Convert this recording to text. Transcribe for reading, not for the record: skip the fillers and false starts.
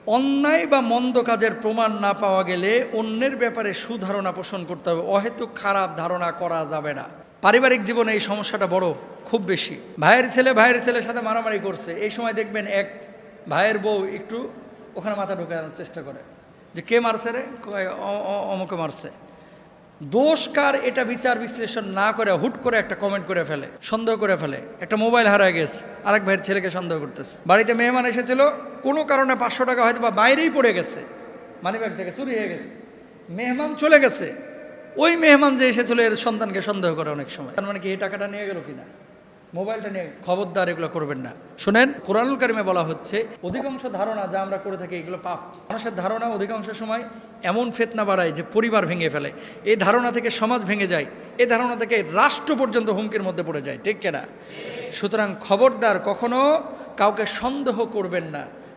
অন্যায় বা মন্দ কাজের প্রমাণ না পাওয়া গেলে অন্যের ব্যাপারে সুধারণা পোষণ করতে হবে, অহেতুক খারাপ ধারণা করা যাবে না। পারিবারিক জীবনে এই সমস্যাটা বড়, খুব বেশি। ভাইয়ের ছেলের সাথে মারামারি করছে, এই সময় দেখবেন এক ভাইয়ের বউ একটু ওখানে মাথা ঢোকানোর চেষ্টা করে যে কে মারছে রে, অমুকে মারছে। দোষ কার এটা বিচার বিশ্লেষণ না করে হুট করে একটা কমেন্ট করে ফেলে, সন্দেহ করে ফেলে। একটা মোবাইল হারায় গেছে, আরেক ভাইয়ের ছেলেকে সন্দেহ করতেছে। বাড়িতে মেহমান এসেছিল, কোনো কারণে 500 টাকা হয়তো বা বাইরেই পড়ে গেছে, মানিব্যাগ থেকে চুরি হয়ে গেছে, মেহমান চলে গেছে, ওই মেহমান যে এসেছিল এর সন্তানকে সন্দেহ করে অনেক সময়। তার মানে কি এই টাকাটা নিয়ে গেল কিনা, মোবাইলটা নিয়ে। খবরদার এগুলো করবেন না। শুনেন, কোরআনুল কারিমে বলা হচ্ছে অধিকাংশ ধারণা যা আমরা করে থাকি এগুলো পাপ। মানুষের ধারণা অধিকাংশ সময় এমন ফিতনা বাড়ায় যে পরিবার ভেঙে ফেলে, এই ধারণা থেকে সমাজ ভেঙে যায়, এই ধারণা থেকে রাষ্ট্র পর্যন্ত হুমকির মধ্যে পড়ে যায়, ঠিক কিনা? সুতরাং খবরদার কখনো কাউকে সন্দেহ করবেন না।